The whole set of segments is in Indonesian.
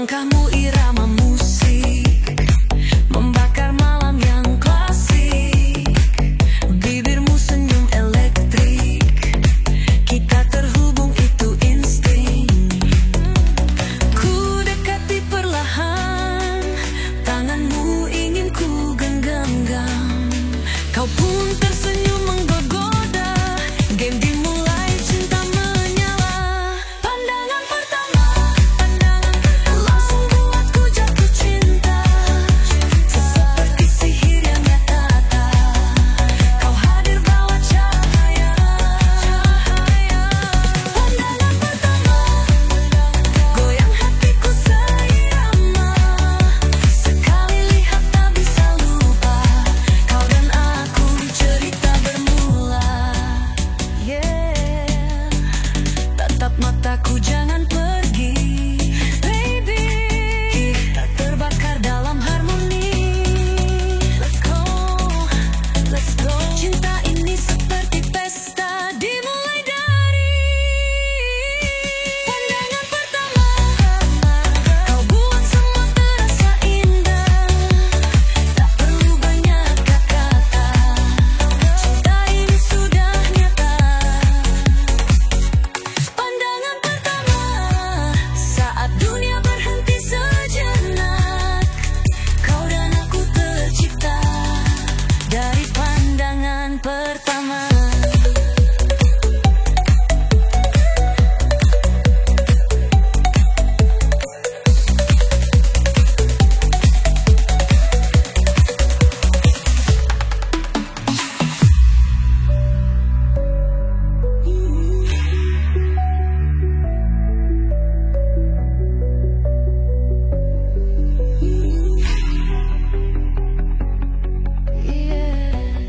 Langkahmu irama musik, membakar malam yang klasik. Bibirmu senyum elektrik, kita terhubung itu insting. Ku dekati perlahan, tanganmu ingin ku genggam. Kau pun tersenyum menggoda, game dimulai, cinta menyala. Pandangan pertama, langsung buatku jatuh cinta. Seperti sihir yang nyata, kau hadir bawa cahaya. Pandangan pertama, goyang hatiku seirama. Sekali lihat tak bisa lupa, kau dan aku cerita bermula. Yeah, tatap mataku jangan pergi, baby. Kita terbakar dalam harmoni. Let's go, let's go. Cinta ini seperti pesta, dimulai dari pandangan pertama. Kau buat semua terasa indah, tak perlu banyak kata-kata. Cinta ini sudah nyata. Pandangan pertama, saat dunia berhenti sejenak, kau dan aku tercipta dari pandangan pertama.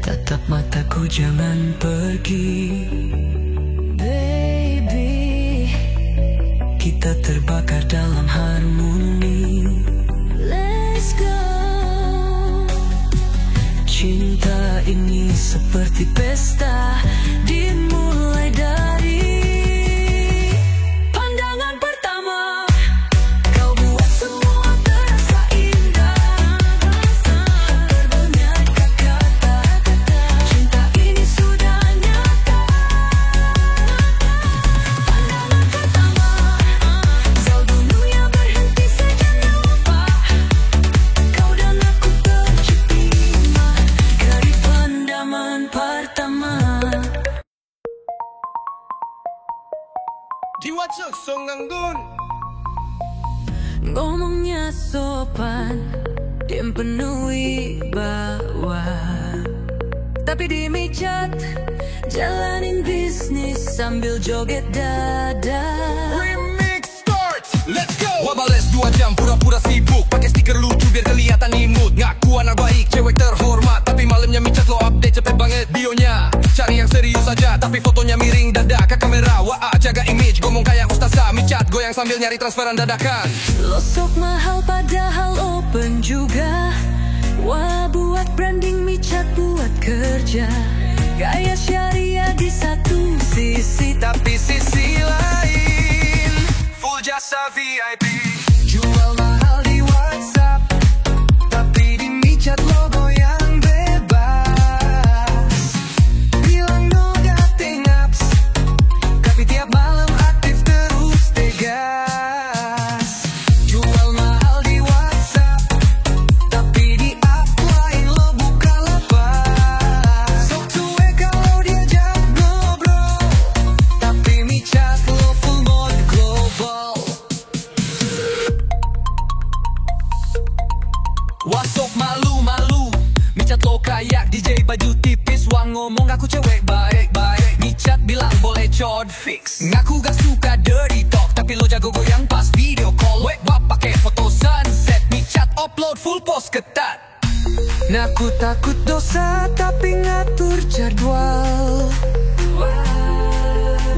Tatap mataku jangan pergi, baby. Kita terbakar dalam harmoni. Let's go. Cinta ini seperti pesta, dimulai dari pandangan pertama. Kau buat semua terasa indah, tak banyak kata-kata. Cinta ini sudah nyata. Pandangan pertama, saat dunia berhenti sejenak, kau dan aku tercipta dari pandangan pertama. Diwacak song nganggun. Ngomongnya sopan, diem penuh wibawa, tapi di micat jalanin bisnis sambil joget dada. Remix start, let's go. Wabales 2 jam pura-pura sibuk, pakai stiker lucu biar kelihatan imut. Ngaku anak baik, cewek terhormat, tapi malamnya micat lo update cepet banget bionya. Cari yang serius aja, tapi fotonya miring dada ke kamera. Wah, jaga image, ngomong kayak ustazah. Micat goyang sambil nyari transferan dadakan. Lo sok mahal padahal open juga. Wah, buat branding micat buat kerja. Gaya syariah di satu sisi, Tapi sisi lain, full jasa VIP. jual mahal di WhatsApp, tapi di micat logo yang bebas. Bilang no dating apps, tapi tiap malam aktif terus tegas. Jual mahal di WhatsApp, tapi di app lain lo buka lapak. Sok cuek kalau diajak ngobrol, tapi micat lo full mode global. Wah, sok malu-malu, micat lo kayak DJ baju tipis. Wah, ngomong aku cewek baik-baik, micat bilang boleh code fix. Ngaku gak suka dirty talk, tapi lo jago goyang pas video call. Weh, wah pakai foto sunset, micat upload full post ketat. Nah, aku takut dosa tapi ngatur jadwal.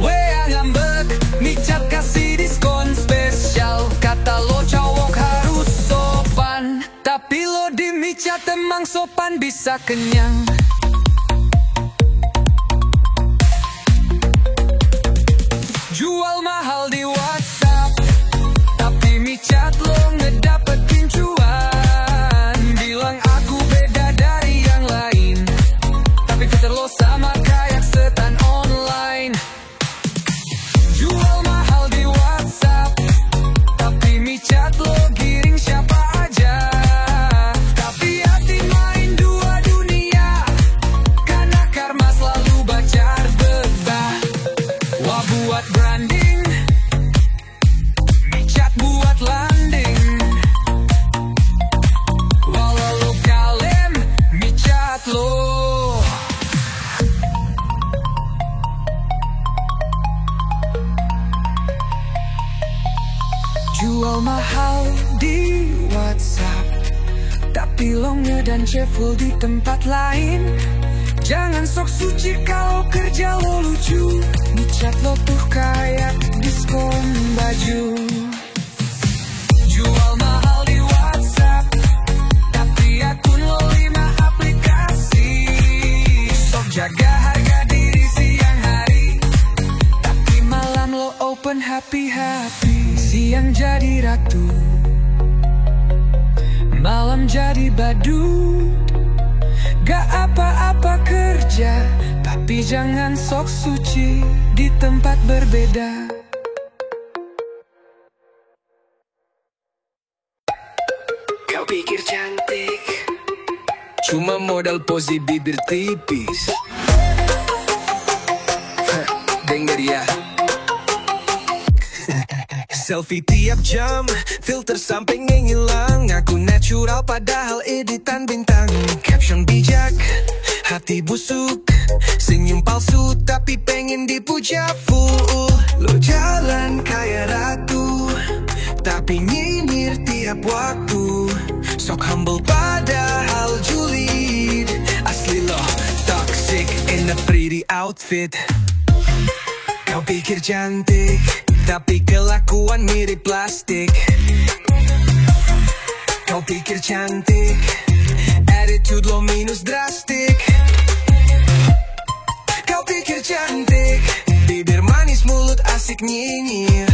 Weh, ngambek, micat kasih diskon spesial. Kata lo cowok harus sopan, tapi lo di micat emang sopan bisa kenyang. Jual mahal di WhatsApp, tapi micat lo mahal di WhatsApp, tapi lo dan cheerful di tempat lain. Jangan sok suci kalau kerja lo lucu, dicat lo tuh kayak diskon baju. Jual mahal di WhatsApp, tapi akun lo 5 aplikasi. Sok jaga harga diri siang hari, tapi malam lo open happy-happy. Siang jadi ratu, malam jadi badut. Gak apa-apa kerja, tapi jangan sok suci di tempat berbeda. Kau pikir cantik cuma modal pose bibir tipis. Denger ya. Selfie tiap jam, filter sampai ngilang. Aku natural padahal editan bintang. Caption bijak, hati busuk, senyum palsu tapi pengen dipuja full. Lo jalan kayak ratu, tapi nyinyir tiap waktu. Sok humble padahal julid. Asli lo toxic in a pretty outfit. Kau pikir cantik, tapi kelakuan mirip plastik. Kau pikir cantik, attitude lo minus drastik. Kau pikir cantik, bibir manis mulut asik nyinyir.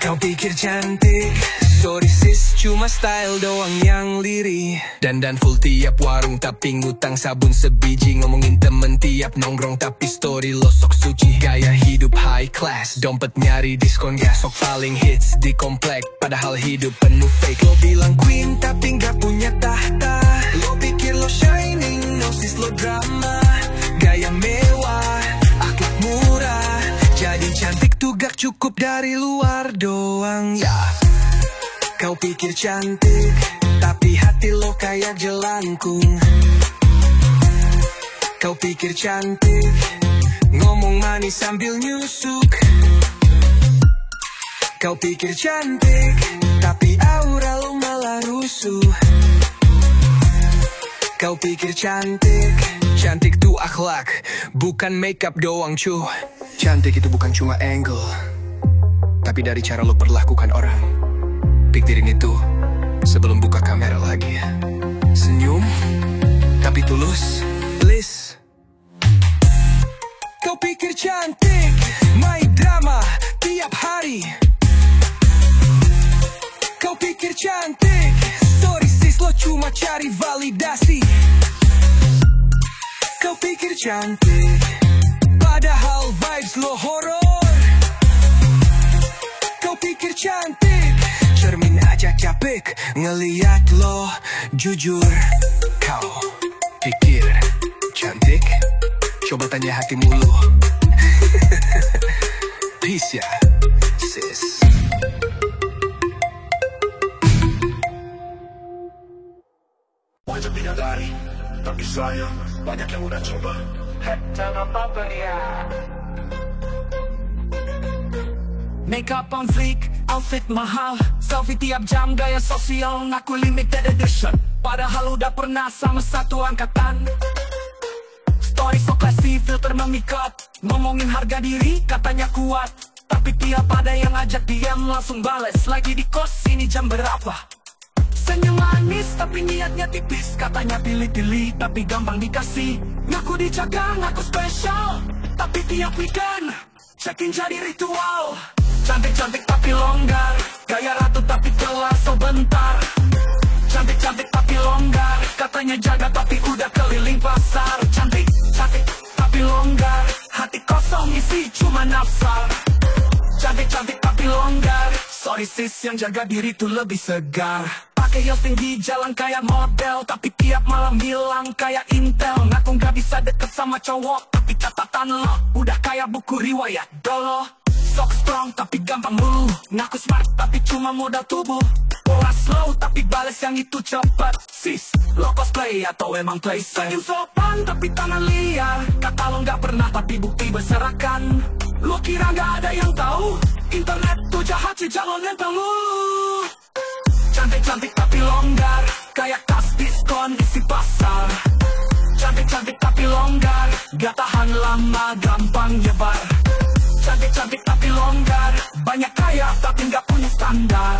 Kau pikir cantik, sorry sis cuma style doang yang lirih. Dandan full tiap warung tapi ngutang sabun sebiji. Ngomongin temen tiap nongkrong tapi story lo sok suci. Gaya hidup high class, dompet nyari diskon gas. Sok paling hits di komplek padahal hidup penuh fake. Lo bilang queen tapi gak punya tahta. Lo pikir lo shining, no sis lo drama. Gaya mewah, akhlak murah. Jadi cantik tuh gak cukup dari luar doang ya. Kau pikir cantik, tapi hati lo kayak jelangkung. Kau pikir cantik, ngomong manis sambil nyusuk. Kau pikir cantik, tapi aura lo malah rusuh. Kau pikir cantik, cantik tuh akhlak, bukan makeup doang cuy. Cantik itu bukan cuma angle, tapi dari cara lo perlakukan orang. Pikirin itu sebelum buka kamera lagi. Senyum, tapi tulus, please. Kau pikir cantik, main drama tiap hari. Kau pikir cantik, sorry sis lo cuma cari validasi. Kau pikir cantik, padahal vibes lo horor. Kau pikir cantik, cermin aja capek ngeliat lo jujur. Kau pikir cantik, coba tanya hatimu lo. Peace ya sis. Wajah bidadari, tapi sayang banyak yang udah coba. Jangan apa ya. Makeup on fleek, outfit mahal, selfie tiap jam, gaya sosial, ngaku limited edition. Padahal udah pernah sama satu angkatan. Story so classy, filter memikat, ngomongin harga diri, katanya kuat. Tapi tiap ada yang ajak diam langsung bales. Lagi di kos, ini jam berapa? Senyum manis, tapi niatnya tipis. Katanya pilih-pilih, tapi gampang dikasih. Ngaku dijaga, ngaku spesial, tapi tiap weekend check-in jadi ritual. Cantik-cantik tapi longgar, gaya ratu tapi telah sebentar. Cantik-cantik tapi longgar, katanya jaga tapi udah keliling pasar. Cantik-cantik tapi longgar, hati kosong isi cuma nafsar. Cantik-cantik tapi longgar, sorry sis yang jaga diri tuh lebih segar. Pakai heels tinggi jalan kayak model, tapi tiap malam hilang kayak intel. Ngaku gak bisa deket sama cowok, tapi catatan lo udah kayak buku riwayat dolo. Sok strong tapi gampang mulu, ngaku smart tapi cuma modal tubuh. Pola slow tapi bales yang itu cepat. Sis, lo cosplay atau emang play safe? Senyum sopan tapi tangan liar, kata lo gak pernah tapi bukti berserakan. Lo kira gak ada yang tahu? Internet tuh jahat si calon nempel mulu. Cantik-cantik tapi longgar, kayak tas diskon isi pasar. Cantik-cantik tapi longgar, gak tahan lama gampang nyebar. Cantik-cantik tapi longgar, banyak kaya tapi gak punya standar.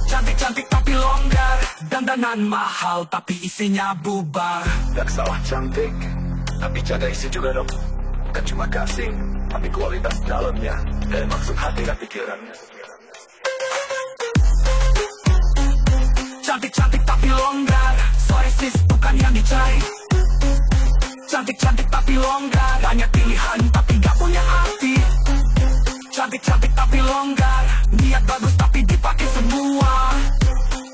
Cantik-cantik tapi longgar, dandanan mahal tapi isinya bubar. Gak salah cantik, tapi jaga isi juga dong. Bukan cuma casing, tapi kualitas dalamnya dan maksud hati dan pikirannya. Cantik-cantik tapi longgar, sorry sis bukan yang dicari. Cantik-cantik tapi longgar, banyak pilihan tapi gak punya arti. Cantik-cantik tapi longgar, niat bagus tapi dipakai semua.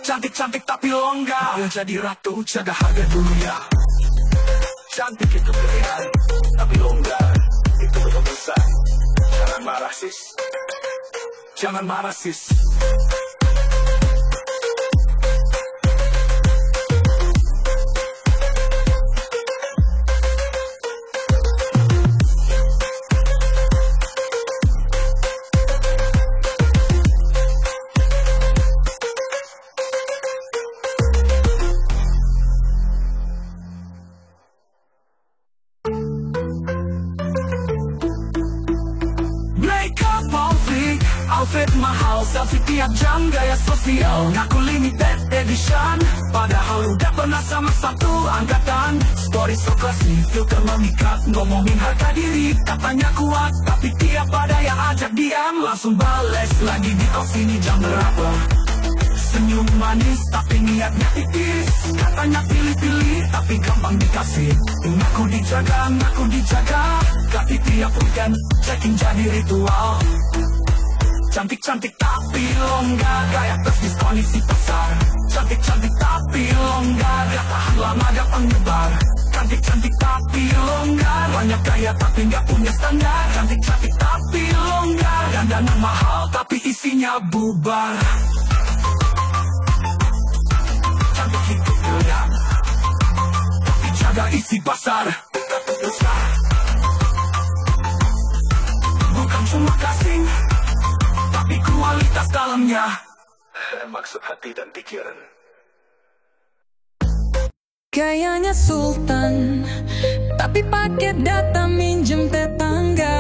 Cantik-cantik tapi longgar, mau jadi ratu jaga harga dulu ya. Cantik itu pilihan, tapi longgar itu keputusan. Jangan marah sis. Jangan marah sis. Outfit mahal, selfie tiap jam, gaya sosial. Ngaku limited edition, padahal udah pernah sama satu angkatan. Story so classy, filter memikat, ngomongin harga diri. Katanya kuat, tapi tiap ada yang ajak diam. Langsung bales lagi di kos ini jam berapa. Senyum manis, tapi niatnya tipis. Katanya pilih-pilih, tapi gampang dikasih. Ngaku dijaga, tapi tiap weekend checking jadi ritual. Cantik-cantik tapi longgar, kayak tas diskon isi pasar. Cantik-cantik tapi longgar, gak tahan lama gampang nyebar. Cantik-cantik tapi longgar, banyak gaya tapi gak punya standar. Cantik-cantik tapi longgar, dandanan mahal tapi isinya bubar. Cantik itu pilihan, tapi jaga isi pasar. Bukan cuma casing, tapi kualitas dalamnya maksud hati dan pikiran. Gayanya sultan, tapi pakai data minjem tetangga.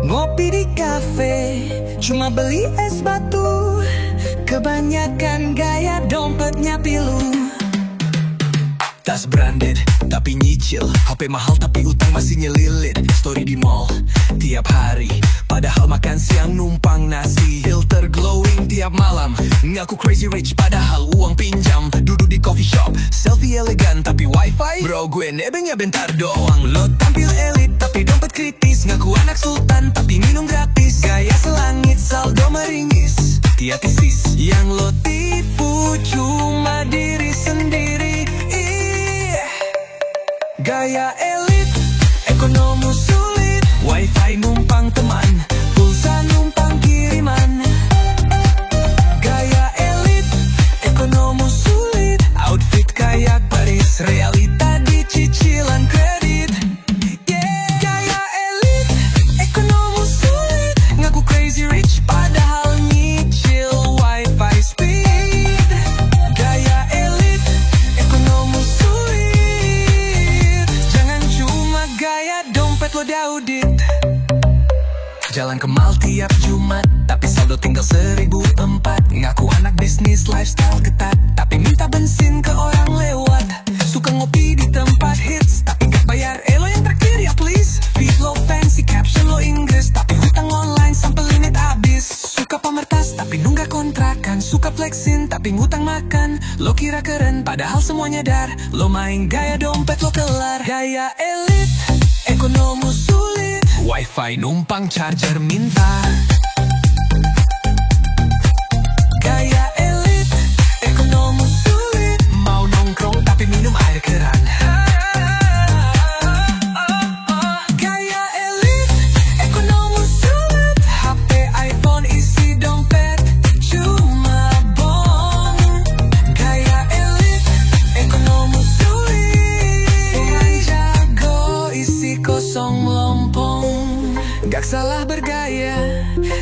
Ngopi di kafe, cuma beli es batu. Kebanyakan gaya dompetnya pilu. Tas branded, tapi nyicil. HP mahal tapi utang masih nyelilit. Story di mall, tiap hari. Padahal makan siang numpang nasi. Filter glowing tiap malam. Ngaku crazy rich padahal uang pinjam. Duduk di coffee shop, selfie elegan tapi wifi. Bro gue nebengnya bentar doang. Lo tampil elit tapi dompet kritis. Ngaku anak sultan tapi minum gratis. Gaya selangit saldo meringis. Hati-hati sis, yang lo tipu cuma diri sendiri. Gaya elit, ekonomi sulit. Wifi numpang teman, pulsa numpang kiriman. Gaya elit, ekonomi sulit. Outfit kayak Paris, realita di cicilan kredit. Yeah. Gaya elit, ekonomi sulit. Ngaku crazy rich padahal nyicil wifi speed. Gaya elit, ekonomi sulit. Jangan cuma gaya dompet lo daudit. Jalan ke mall tiap Jumat, tapi saldo tinggal 1004. Ngaku anak bisnis lifestyle ketat, tapi minta bensin ke orang lewat. Suka ngopi di tempat hits, tapi gak bayar. Lo yang traktir ya please. Feed lo fancy, caption lo Inggris, tapi hutang online sampai limit abis. Suka pamer tas, tapi nunggak kontrakan. Suka flexin, tapi ngutang makan. Lo kira keren, padahal semuanya dar. Lo main gaya dompet lo kelar. Gaya elit, ekonomi sulit. Wifi numpang charger minta. Gaya elit, ekonomi sulit. Mau nongkrong tapi minum air keran. Gaya elit, ekonomi sulit. HP iPhone isi dompet cuma bong. Gaya elit, ekonomi sulit. Jago isi kosong melompong. Tak salah bergaya,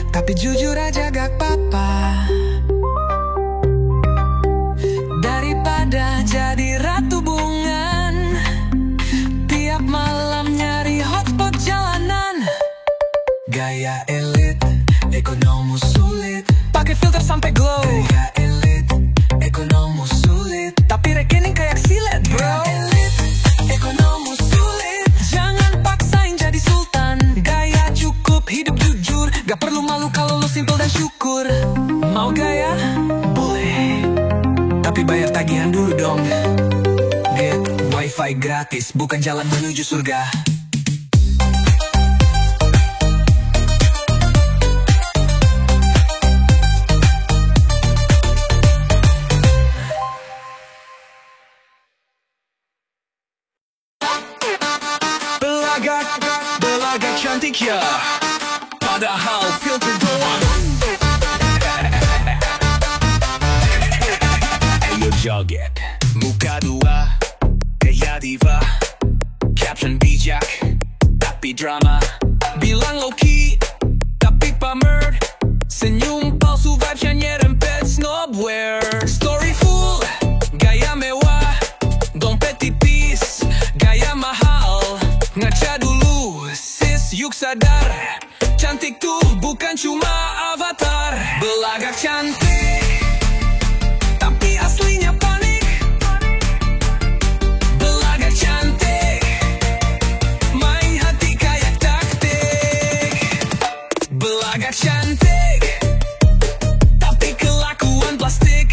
tapi jujur aja gak apa-apa. Daripada jadi ratu bungan, tiap malam nyari hotspot jalanan. Gaya elit, ekonomi sulit, pakai filter sampai glow. Gaya elit, ekonomi sulit, tapi rekening kayak silet bro. Gaya elit, ekonomi sulit, jangan paksain jadi sultan. Gaya cukup, hidup jujur, gak perlu malu kalau lu simple dan syukur. Mau gaya? Boleh, tapi bayar tagihan dulu dong. Get wifi gratis, bukan jalan menuju surga. Belagak cantik ya, padahal filter doang. Ayo joget, muka dua, gaya diva, caption bijak, tapi drama. Bilang low-key, tapi pamer, senyum palsu, vibes-nya nyerempet snobwear. Story full, gaya mewah, dompet tipis, gaya mahal. Ngaca dulu, sis, yuk sadar, cantik tuh bukan cuma avatar. Belagak cantik, tapi aslinya panik. Belagak cantik, main hati kayak taktik. Belagak cantik, tapi kelakuan plastik.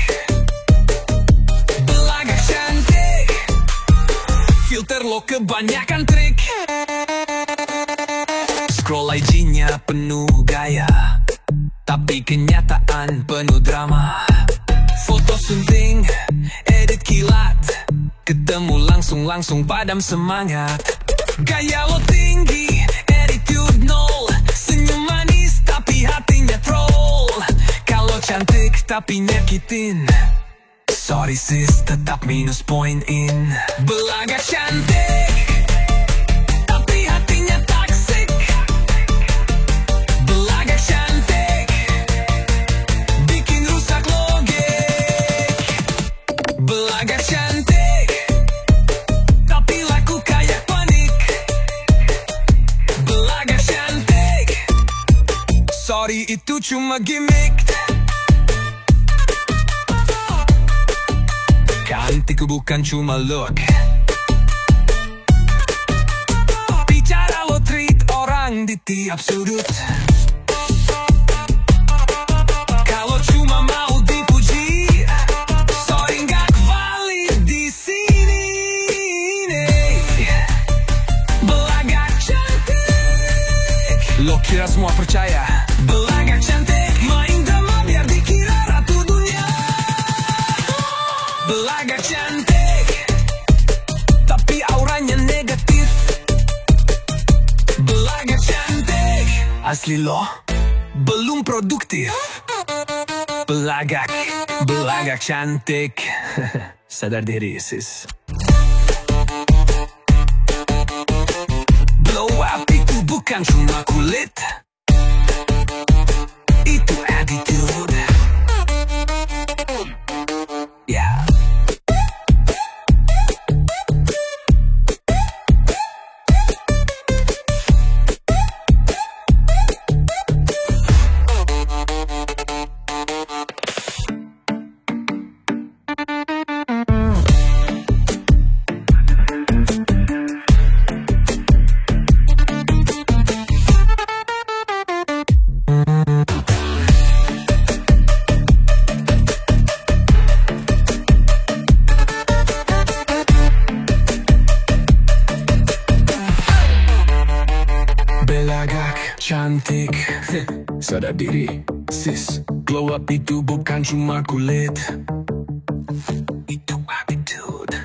Belagak cantik, filter lo kebanyakan trik. Scroll IG-nya penuh gaya, tapi kenyataan penuh drama. Foto sunting, edit kilat, ketemu langsung padam semangat. Gaya lo tinggi, attitude nol, senyum manis tapi hatinya troll. Kalau cantik tapi nyakitin, sorry sis, tetap minus point in. Belagak cantik, tapi hatinya toxic. Belagak cantik, bikin rusak logik. Belagak cantik, tapi laku kayak panik. Belagak cantik, sorry itu cuma gimmick. Cantik bukan cuma look, bicara lo treat orang di tiap sudut. Kalau cuma mau dipuji, sorry nggak valid di sini. Belagak cantik, lo kira semua percaya? Belagak cantik, main drama biar dikira ratu dunia. Belagak cantik, tapi auranya negatif. Belagak cantik, asli lo belum produktif. Belagak cantik. Sadar diri sis. Blow up itu bukan cuma kulit, itu attitude. Yeah. Cantik, sadar diri, sis. Glow up itu bukan cuma kulit, itu attitude.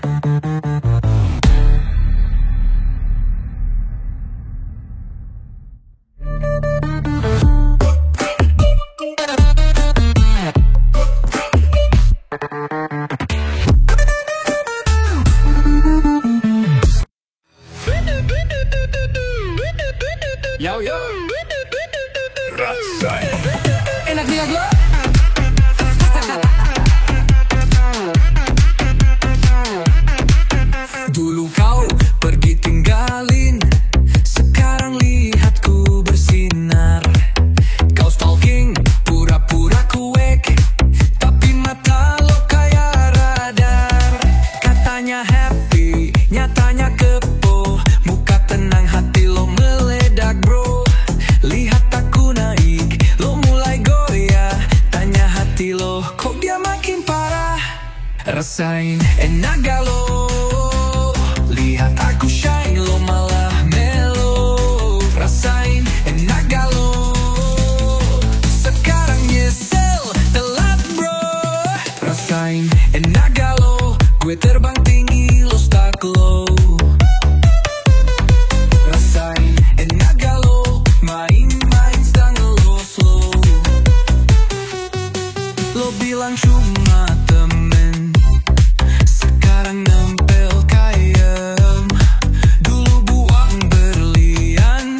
Yo, yo. pergi tinggalin. Sekarang lihat ku bersinar. Kau stalking, pura-pura cuek, tapi mata lo kayak radar. Katanya happy, nyatanya kepo. Muka tenang, hati lo meledak bro. Lihat aku naik, lo mulai goyah. Tanya hati lo, kok dia makin parah? Rasain enak gak lo? Lihat aku shine, lo malah melo. Rasain enak gak lo? Sekarang nyesel, telat bro. Rasain enak gak lo? Gue terbang tinggi, lo stuck low. Rasain enak gak lo? Main-main setengah lo slow. Lo bilang cuma temen, sekarang nempel kayem. Dulu buang berlian,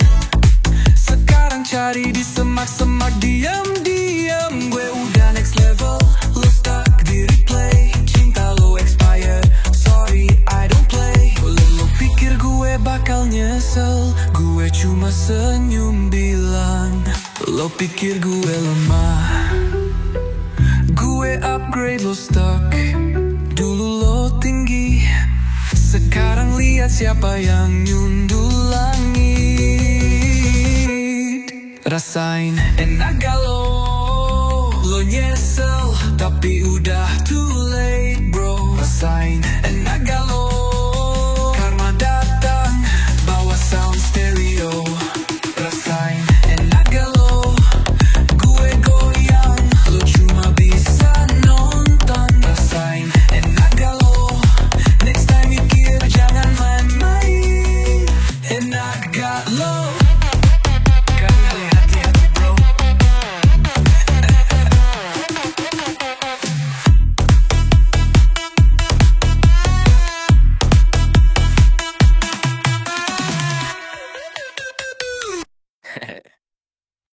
sekarang cari di semak-semak diam-diam. Gue udah next level, lo stuck di replay. Cinta lo expired, sorry I don't play. Lo pikir gue bakal nyesel, gue cuma senyum bilang. Lo pikir gue lemah, gue upgrade, lo stuck. Dulu lo tinggi, sekarang lihat siapa yang nyundul langit. Rasain enak gak lo? Lo nyesel, tapi udah too late bro. Rasain